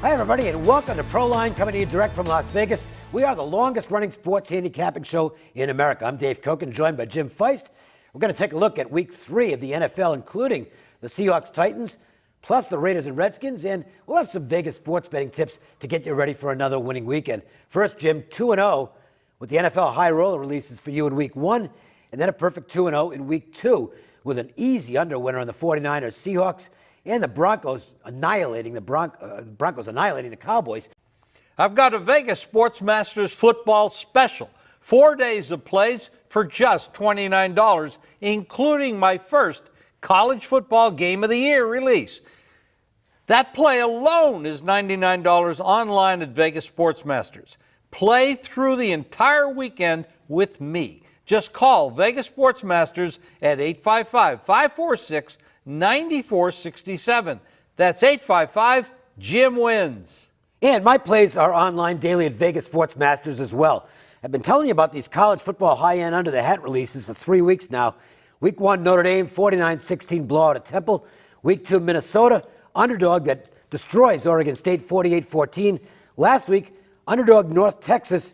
Hi, everybody, and welcome to ProLine, coming to you direct from Las Vegas. We are the longest-running sports handicapping show in America. I'm Dave Kochen, joined by Jim Feist. We're going to take a look at Week 3 of the NFL, including the Seahawks, Titans, plus the Raiders and Redskins, and we'll have some Vegas sports betting tips to get you ready for another winning weekend. First, Jim, 2-0 with the NFL high roller releases for you in Week 1, and then a perfect 2-0 in Week 2 with an easy under winner on the 49ers, Seahawks, and the Broncos annihilating the Cowboys. I've got a Vegas Sports Masters football special. 4 days of plays for just $29, including my first college football game of the year release. That play alone is $99 online at Vegas Sports Masters. Play through the entire weekend with me. Just call Vegas Sports Masters at 855-546-9467. That's 855-JIM-WINS. And my plays are online daily at Vegas Sports Masters as well. I've been telling you about these college football high-end under-the-hat releases for 3 weeks now. Week 1, Notre Dame, 49-16 blowout at Temple. Week 2, Minnesota, underdog that destroys Oregon State, 48-14. Last week, underdog North Texas.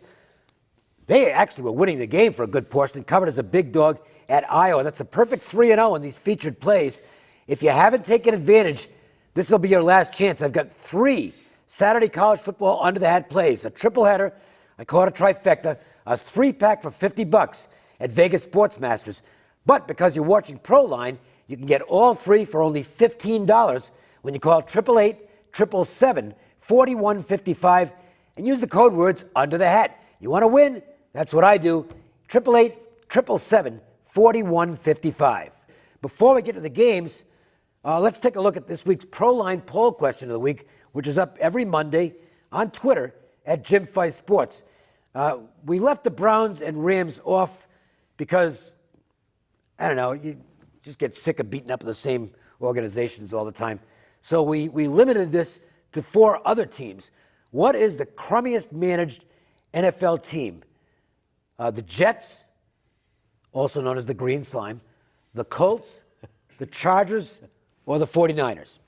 They actually were winning the game for a good portion, covered as a big dog at Iowa. That's a perfect 3-0 in these featured plays. If you haven't taken advantage, this will be your last chance. I've got 3 Saturday college football under-the-hat plays, a triple header, I call it a trifecta, a 3-pack for $50 at Vegas Sports Masters. But because you're watching ProLine, you can get all 3 for only $15 when you call 888-777-4155 and use the code words under the hat. You want to win? That's what I do. 888-777-4155. Before we get to the games, let's take a look at this week's ProLine poll question of the week, which is up every Monday on Twitter at Jim Feist Sports. We left the Browns and Rams off because, I don't know, you just get sick of beating up the same organizations all the time. So we limited this to 4 other teams. What is the crummiest managed NFL team? The Jets, also known as the Green Slime, the Colts, the Chargers, or the 49ers?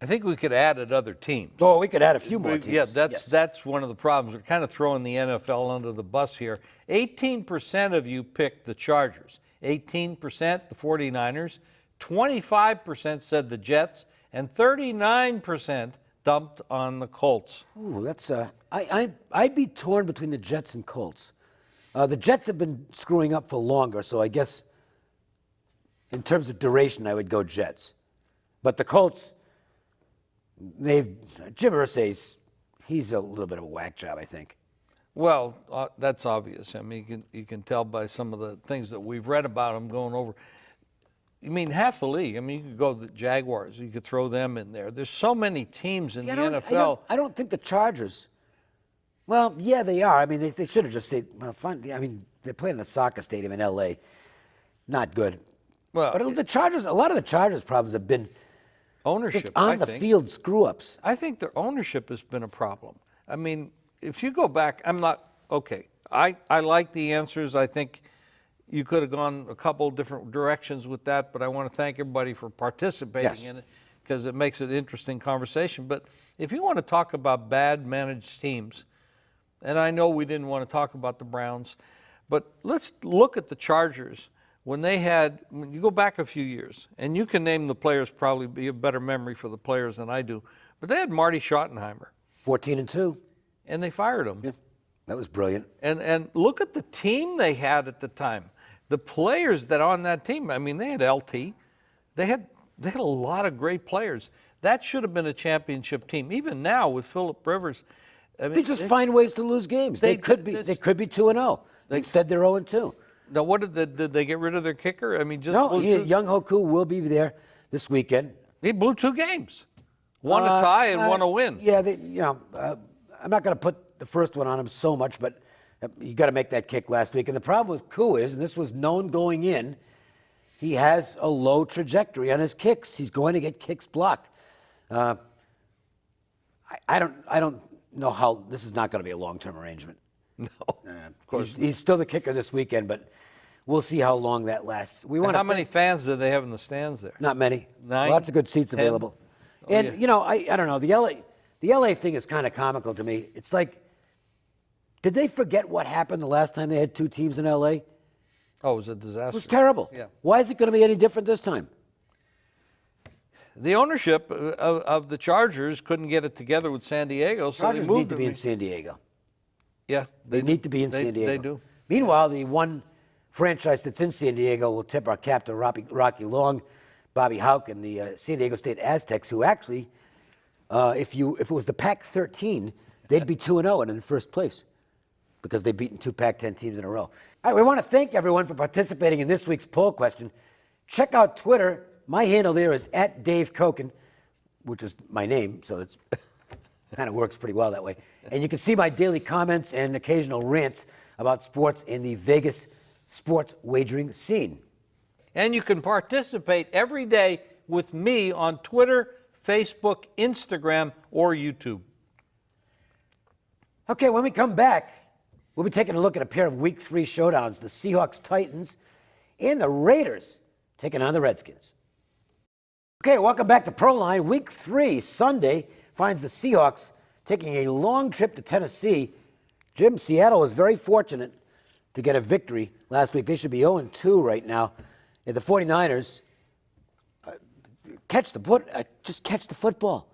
I think we could add at other teams. Oh, we could add a few more teams. Yeah, that's one of the problems. We're kind of throwing the NFL under the bus here. 18% of you picked the Chargers, 18% the 49ers, 25% said the Jets, and 39% dumped on the Colts. Ooh, that's I'd be torn between the Jets and Colts. The Jets have been screwing up for longer, so I guess in terms of duration, I would go Jets. But the Colts, Jim Irsay's, he's a little bit of a whack job, I think. Well, that's obvious. I mean, you can tell by some of the things that we've read about him going over. I mean, half the league. I mean, you could go to the Jaguars. You could throw them in there. There's so many teams in the NFL. I don't think the Chargers. Well, yeah, they are. I mean, they should have just said, well, fine. I mean, they're playing in a soccer stadium in L.A. Not good. Well, but the Chargers, a lot of the Chargers' problems have been ownership, just on the field screw-ups. I think their ownership has been a problem. I mean, if you go back, I like the answers. I think you could have gone a couple different directions with that, but I want to thank everybody for participating in it because it makes it an interesting conversation. But if you want to talk about bad managed teams, and I know we didn't want to talk about the Browns, but let's look at the Chargers. When you go back a few years, and you can name the players, probably be a better memory for the players than I do, but they had Marty Schottenheimer. 14-2. And they fired him. Yeah, that was brilliant. And look at the team they had at the time. The players that on that team, I mean, they had LT. They had a lot of great players. That should have been a championship team. Even now with Phillip Rivers. I mean, they just find ways to lose games. They could be 2-0. Instead, they're 0-2. Now, did they get rid of their kicker? I mean, Young Hoku will be there this weekend. He blew 2 games, one a tie and one a win. Yeah, I'm not going to put the first one on him so much, but you got to make that kick last week. And the problem with Koo is, and this was known going in, he has a low trajectory on his kicks. He's going to get kicks blocked. I don't know how this is not going to be a long-term arrangement. No, of course. He's still the kicker this weekend, but we'll see how long that lasts. How many fans do they have in the stands there? Not many. 9? Lots of good seats 10? available. And, yeah. you know, I don't know. The LA thing is kind of comical to me. It's like, did they forget what happened the last time they had two teams in LA? Oh, it was a disaster. It was terrible. Yeah. Why is it going to be any different this time? The ownership of the Chargers couldn't get it together with San Diego, so Chargers they moved need to be them. in San Diego. Yeah, They need to be in They- San Diego. They do. Meanwhile, the one franchise that's in San Diego will tip our cap to Rocky Long, Bobby Houck, and the San Diego State Aztecs, who actually, if it was the Pac-13, they'd be 2-0 and in first place because they've beaten two Pac-10 teams in a row. All right, we want to thank everyone for participating in this week's poll question. Check out Twitter. My handle there is @DaveKoken, which is my name, so it's kind of works pretty well that way. And you can see my daily comments and occasional rants about sports in the Vegas sports wagering scene. And you can participate every day with me on Twitter, Facebook, Instagram, or YouTube. Okay, when we come back, we'll be taking a look at a pair of Week 3 showdowns, the Seahawks Titans and the Raiders taking on the Redskins. Okay, welcome back to Proline. Week 3, Sunday, finds the Seahawks taking a long trip to Tennessee. Jim, Seattle was very fortunate to get a victory last week. They should be 0-2 right now. And the 49ers just catch the football.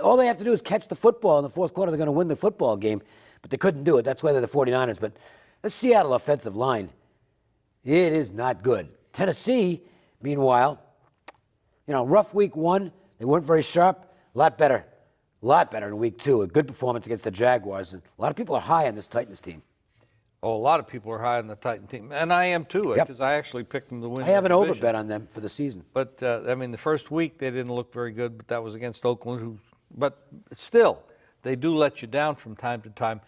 All they have to do is catch the football. In the fourth quarter, they're going to win the football game. But they couldn't do it. That's why they're the 49ers. But the Seattle offensive line, it is not good. Tennessee, meanwhile, rough week 1. They weren't very sharp. A lot better in week 2. A good performance against the Jaguars. And a lot of people are high on this Titans team. Oh, a lot of people are high on the Titan team. And I am too, because I actually picked them to win. I have an division. overbet on them for the season. But, the first week they didn't look very good, but that was against Oakland. But still, they do let you down from time to time.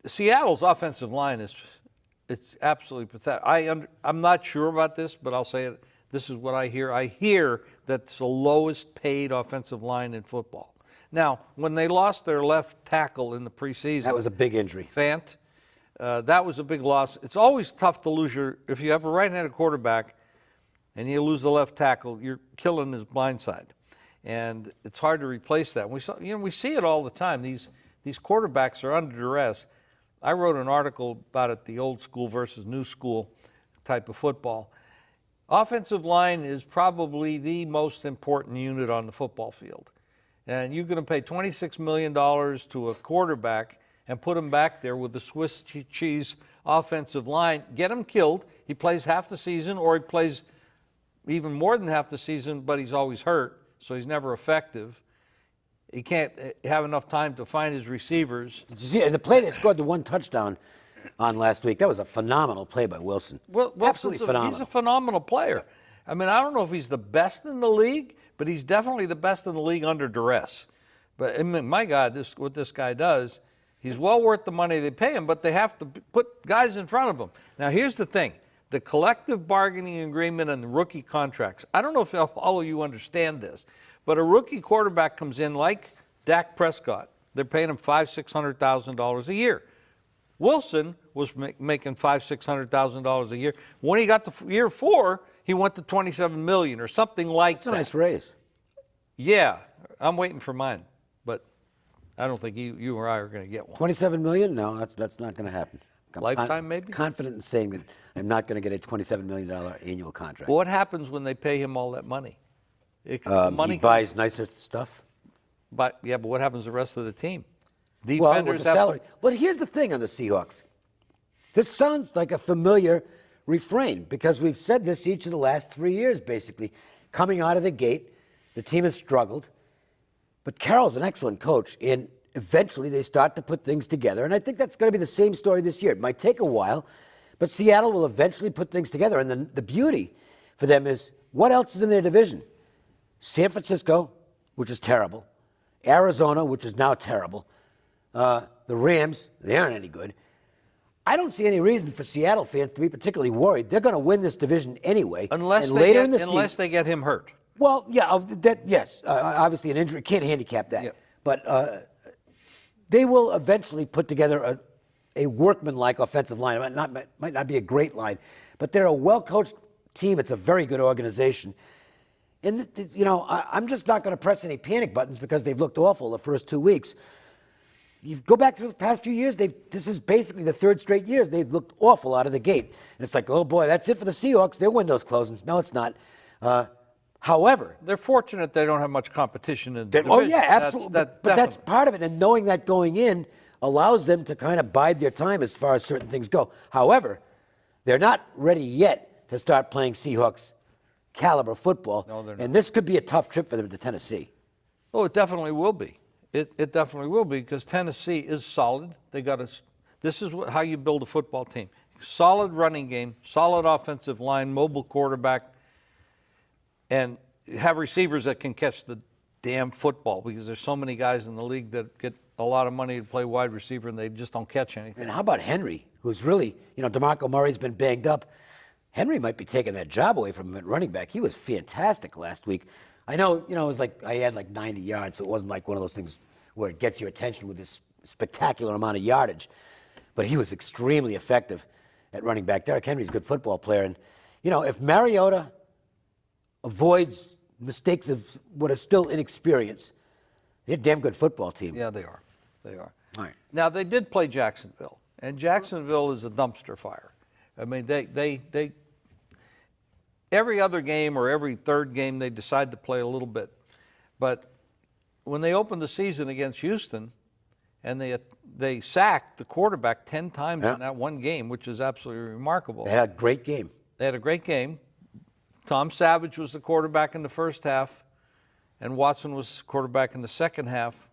Seattle's offensive line it's absolutely pathetic. I'm not sure about this, but I'll say it. This is what I hear. I hear that it's the lowest paid offensive line in football. Now, when they lost their left tackle in the preseason, That was a big injury. Fant, that was a big loss. It's always tough to lose if you have a right-handed quarterback and you lose the left tackle, you're killing his blind side. And it's hard to replace that. We see it all the time. These quarterbacks are under duress. I wrote an article about it, the old school versus new school type of football. Offensive line is probably the most important unit on the football field. And you're going to pay $26 million to a quarterback and put him back there with the Swiss cheese offensive line, get him killed. He plays half the season, or he plays even more than half the season, but he's always hurt, so he's never effective. He can't have enough time to find his receivers. Did you see the play they scored the one touchdown on last week? That was a phenomenal play by Wilson. Well, absolutely phenomenal. He's a phenomenal player. I mean, I don't know if he's the best in the league, but he's definitely the best in the league under duress. But I mean, my God, what this guy does, he's well worth the money they pay him, but they have to put guys in front of him. Now, here's the thing. The collective bargaining agreement and the rookie contracts, I don't know if all of you understand this, but a rookie quarterback comes in like Dak Prescott. They're paying him $500,000, $600,000 a year. Wilson was making $500,000, $600,000 a year. When he got to year 4, he went to $27 million or something like that. It's a nice raise. Yeah, I'm waiting for mine, but I don't think you or I are going to get one. $27 million? No, that's not going to happen. I'm Lifetime, maybe? Confident in saying that I'm not going to get a $27 million annual contract. What happens when they pay him all that money? He buys nicer stuff. But what happens to the rest of the team? Well, with the salary. But here's the thing on the Seahawks. This sounds like a familiar refrain because we've said this each of the last 3 years, basically. Coming out of the gate, the team has struggled. But Carroll's an excellent coach, and eventually they start to put things together. And I think that's going to be the same story this year. It might take a while, but Seattle will eventually put things together. And the beauty for them is what else is in their division? San Francisco, which is terrible. Arizona, which is now terrible. The Rams, they aren't any good. I don't see any reason for Seattle fans to be particularly worried. They're going to win this division anyway. Unless they get him hurt. Well, yeah, yes. Obviously, an injury can't handicap that. Yeah. But they will eventually put together a workmanlike offensive line. It might not be a great line, but they're a well-coached team. It's a very good organization. And, I'm just not going to press any panic buttons because they've looked awful the first 2 weeks. You go back to the past few years, this is basically the third straight years they've looked awful out of the gate. And it's like, oh boy, that's it for the Seahawks. Their window's closing. No, it's not. However, they're fortunate they don't have much competition in the division. oh yeah, absolutely. But that's part of it. And knowing that going in allows them to kind of bide their time as far as certain things go. However, they're not ready yet to start playing Seahawks caliber football. No, they're not. And this could be a tough trip for them to Tennessee. Oh, it definitely will be. It definitely will be because Tennessee is solid. This is how you build a football team. Solid running game, solid offensive line, mobile quarterback, and have receivers that can catch the damn football because there's so many guys in the league that get a lot of money to play wide receiver and they just don't catch anything. And how about Henry, who's really, DeMarco Murray's been banged up. Henry might be taking that job away from him at running back. He was fantastic last week. I know, it was like I had like 90 yards, so it wasn't like one of those things where it gets your attention with this spectacular amount of yardage. But he was extremely effective at running back. Derrick Henry's a good football player. And, if Mariota avoids mistakes of what is still inexperience, they're a damn good football team. Yeah, they are. They are. All right. Now, they did play Jacksonville, and Jacksonville is a dumpster fire. I mean, they every other game or every third game, they decide to play a little bit. But when they opened the season against Houston, and they sacked the quarterback 10 times in that one game, which is absolutely remarkable. They had a great game. They had a great game. Tom Savage was the quarterback in the first half, and Watson was quarterback in the second half.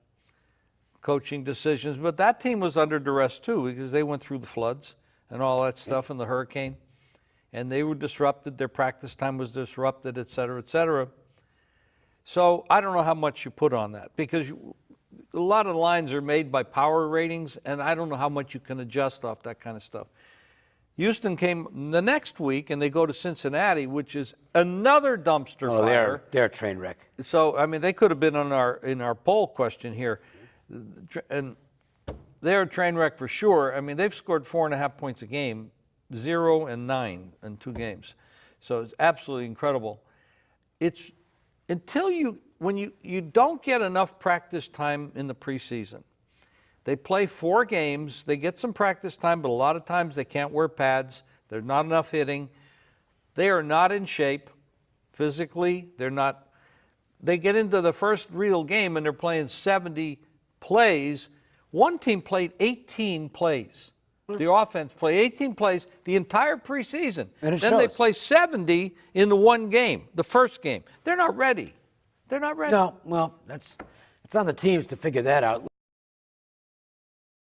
Coaching decisions. But that team was under duress, too, because they went through the floods and all that stuff and the hurricane. And they were disrupted. Their practice time was disrupted, et cetera, et cetera. So I don't know how much you put on that because a lot of lines are made by power ratings, and I don't know how much you can adjust off that kind of stuff. Houston came the next week, and they go to Cincinnati, which is another dumpster fire. They're a train wreck. So, I mean, they could have been in our poll question here. And they're a train wreck for sure. I mean, they've scored 4.5 points a game, 0 and 9 in 2 games. So it's absolutely incredible. It's when you don't get enough practice time in the preseason. They play 4 games. They get some practice time, but a lot of times they can't wear pads. There's not enough hitting. They are not in shape physically. They're not. They get into the first real game and they're playing 70 plays. One team played 18 plays. The offense played 18 plays the entire preseason. And then they play 70 in the one game, the first game. They're not ready. They're not ready. No, well, it's on the teams to figure that out.